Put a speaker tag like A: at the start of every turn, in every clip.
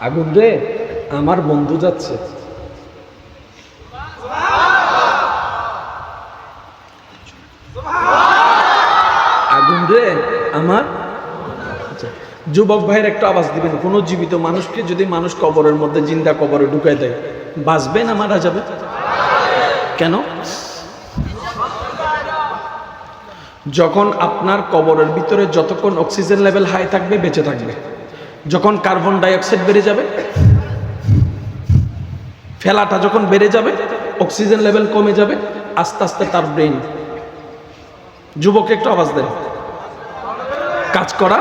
A: আগুন রে, আমার বন্ধু যাচ্ছে। আগুন রে আমার। যুবক ভাইয়ের একটা আওয়াজ দিবেন, কোন জীবিত মানুষকে যদি মানুষ কবরের মধ্যে জিন্দা কবরে ঢুকাই দেয়, বাঁচবে না মারা যাবে? কেন? যখন আপনার কবরের ভিতরে যতক্ষণ অক্সিজেন লেভেল হাই থাকবে বেঁচে থাকবে, যখন কার্বন ডাইঅক্সাইড বেড়ে যাবে, ফেলাটা যখন বেড়ে যাবে, অক্সিজেন লেভেল কমে যাবে, আস্তে আস্তে তার ব্রেন। যুবক একটু আওয়াজ দেন, কাজ করা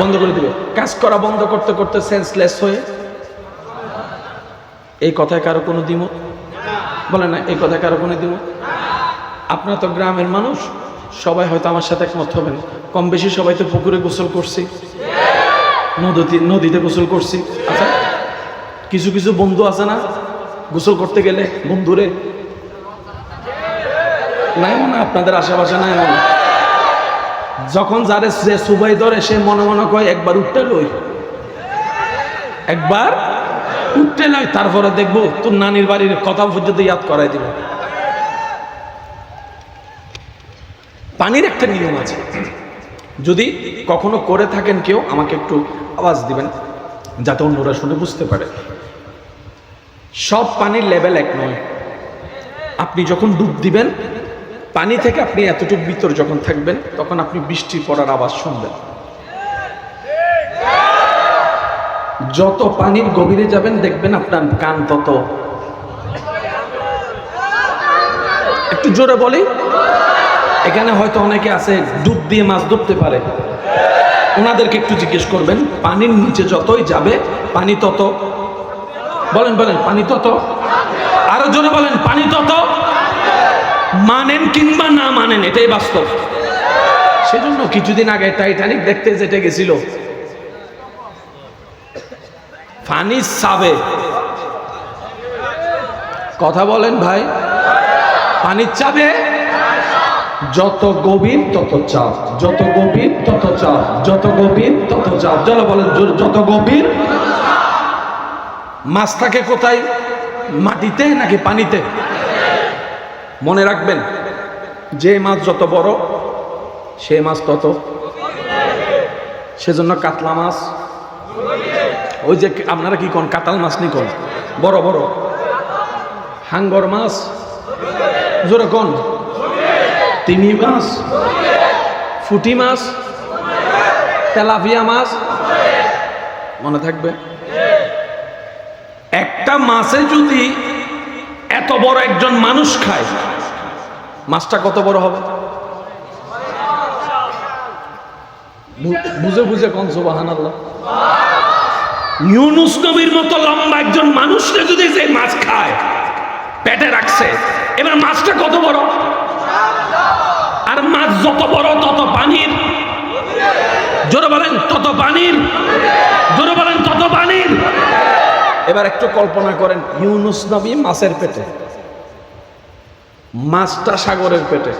A: বন্ধ করে দিবে। কাজ করা বন্ধ করতে করতে সেন্সলেস হয়ে। এই কথায় কারো কোনো দ্বিমত বলে না? এই কথায় কারো কোনো দ্বিমত? আপনার তো গ্রামের মানুষ, সবাই হয়তো আমার সাথে একমত হবেন। কম বেশি সবাই তো পুকুরে গোসল করছি, নদীতে গোসল করছি। আচ্ছা, কিছু কিছু বন্ধু আছে না, গোসল করতে গেলে বন্ধুরে নাই মনে, আপনাদের আশেপাশে নাই মনে, যখন যারে যে সুবাই ধরে সে মনে মনে কয় একবার উঠতে লই, একবার উঠতে লই, তারপরে দেখবো তোর নানির বাড়ির কথা পর্যন্ত ইয়াদ করাই দিব। পানির একটা নিয়ম আছে, যদি কখনো করে থাকেন কেউ আমাকে একটু আওয়াজ দিবেন যাতে অন্যরা শুনে বুঝতে পারে। সব পানির লেভেল এক নয়। আপনি যখন ডুব দিবেন, পানি থেকে আপনি এতটুকু ভিতর যখন থাকবেন, তখন আপনি বৃষ্টি পড়ার আওয়াজ শুনবেন। যত পানির গভীরে যাবেন দেখবেন আপনার কান তত। একটু জোরে বলি, এখানে হয়তো অনেকে আছে ডুব দিয়ে মাছ ধরতে পারে, ওনাদেরকে একটু জিজ্ঞেস করবেন, পানির নিচে যতই যাবে পানি তত। বলেন বলেন, পানি তত। আরো জোরে বলেন, পানি তত। মানেন কিংবা না মানেন, এটাই বাস্তব। সেজন্য কিছুদিন আগে টাইটানিক দেখতে যেতে গেছিল, পানি চাবে। কথা বলেন ভাই, পানির চাবে। যত গভীর তত চাপ, যত গভীর তত চাপ, যত গভীর তত চাপ। চলো বলেন, যত গভীর। মাছ থাকে কোথায়? মাটিতে নাকি পানিতে? মনে রাখবেন, যে মাছ যত বড় সে মাছ তত। সেজন্য কাতলা মাছ, ওই যে আপনারা কি কোন কাতাল মাছ নি কোন বড় বড় হাঙ্গর মাছ, জোরে কোন, তিমি মাছ, ফুটি মাছ, তেলাপিয়া মাছ, মনে থাকবে। একটা মাছে যদি এত বড় একজন মানুষ খায়, মাছটা কত বড় হবে? বুঝে বুঝে কোন সুবহানাল্লাহ। ইউনুস নবীর মতো লম্বা একজন মানুষকে যদি যে মাছ খায়, পেটে রাখছে, এবার মাছটা কত বড়? আর মাছ যত বড় তত পানির। জোরে বলেন, তত পানির। জোরে বলেন, তত পানির। এবার একটু কল্পনা করেন, ইউনুস নবী মাছের পেটে, মাছটা সাগরের পেটে।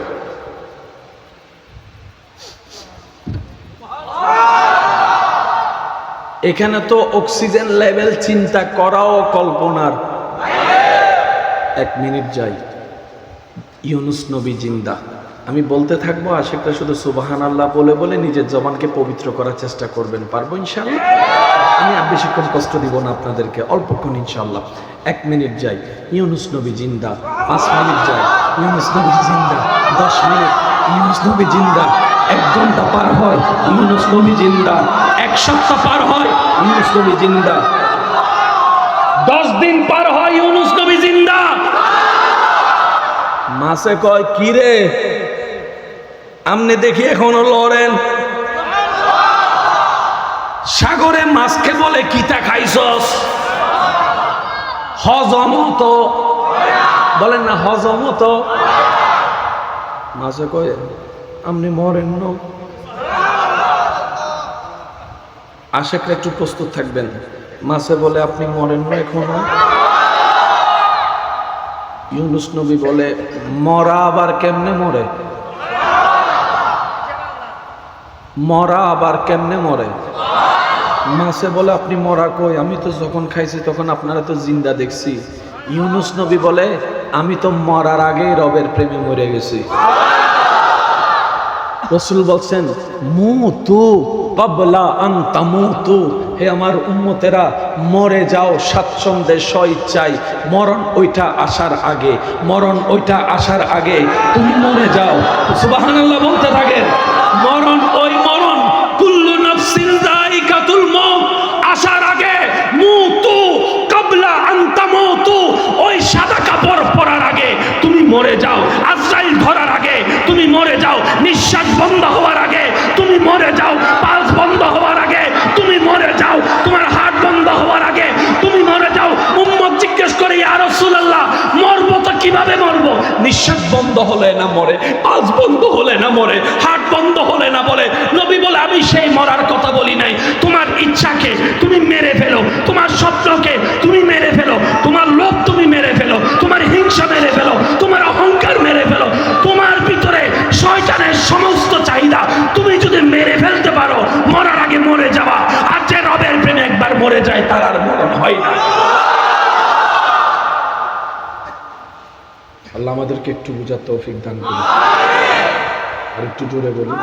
A: এখানে তো অক্সিজেন লেভেল চিন্তা করাও কল্পনার। এক মিনিট যাই, ইউনুস নবী জিন্দা। আমি বলতে থাকবো, আশেকটা শুধু সুবহানাল্লাহ বলে বলে নিজের জবানকে পবিত্র করার চেষ্টা করবেন। পারবো ইনশাআল্লাহ? আমি আর বেশিক্ষণ কষ্ট দিব না আপনাদেরকে, অল্পক্ষণ ইনশাআল্লাহ। 1 মিনিট যাই, ইউনুস নবী জিন্দা। 5 মিনিট যাই, ইউনুস নবী জিন্দা। 10 মিনিট, ইউনুস নবী জিন্দা। 1 ঘন্টা পার হয়, ইউনুস নবী জিন্দা। 1 সপ্তাহ পার হয়, ইউনুস নবী জিন্দা। 10 দিন পার হয়, ইউনুস নবী জিন্দা। মাছে কয়, কি রে আমনে দেখি এখনো লড়েন? সাগরে মাছকে বলে, কিতা খাইছস? হজম হতো। বলেন না, হজম হতো। মাছে কয়, আপনি মরেন না। আশেকরা একটু প্রস্তুত থাকবেন। মাছে বলে, আপনি মরেন না এখনো? ইউনুস নবী বলে, মরা আবার কেমনে মরে? মরা আবার কেমনে মরে? মাছে বলে আপনি মরা কই, আমি তো যখন খাইছি তখন আপনারা তো জিন্দা দেখছি। ইউনুস নবী বলে আমি তো মরার আগেই রবের প্রেমে মরে গেছি। রাসূল বলছেন মুতু ক্বাবলা আন তামুতু, হে আমার উম্মতেরা মরে যাও স্বাচ্ছন্দ্যে স্বইচ্ছায়, মরণ ওইটা আসার আগে, মরণ ওইটা আসার আগে তুমি মরে যাও। সুবহানাল্লাহ বলতে থাকেন। মরণ ওই মরণ কুল্লু নাফসিন যায়িকাতুল মউত আসার আগে, মুতু ক্বাবলা আন তামুতু, ওই সাদা কাপড় পরার আগে তুমি মরে যাও, আজরাইল ধরার আগে তুমি মরে যাও, নিঃশ্বাস বন্ধ হওয়ার আগে তুমি মরে যাও, পালস বন্ধ হওয়ার আগে তুমি মরে যাও, তোমার হার্ট বন্ধ হওয়ার আগে তুমি মরে যাও। উম্মত জিজ্ঞেস করে ইয়া রাসূলুল্লাহ মরবো তো কিভাবে মরবো? নিঃশ্বাস বন্ধ হলে না মরে, পালস বন্ধ হলে না মরে, হার্ট বন্ধ হলে না বলে। নবী বলে আমি সেই মরার কথা বলি নাই। তোমার ইচ্ছাকে তুমি মেরে ফেলো, তোমার স্বপ্নকে তুমি মেরে ফেলো, তোমার লোভ তুমি মেরে ফেলো, তোমার হিংসা মেরে ফেলো, তোমার অহংকার মেরে ফেলো, তোমার ভিতরে শয়তানের সমস্ত চাহিদা তুমি যদি মেরে ফেলতে পারো, মরার আগে মরে যাওয়া। আর যে রবের প্রেমে একবার মরে যায় তার আর মরণ হয় না। আল্লাহ আমাদেরকে একটু বুঝার তৌফিক দান করুন। আর একটু জোরে বলুন।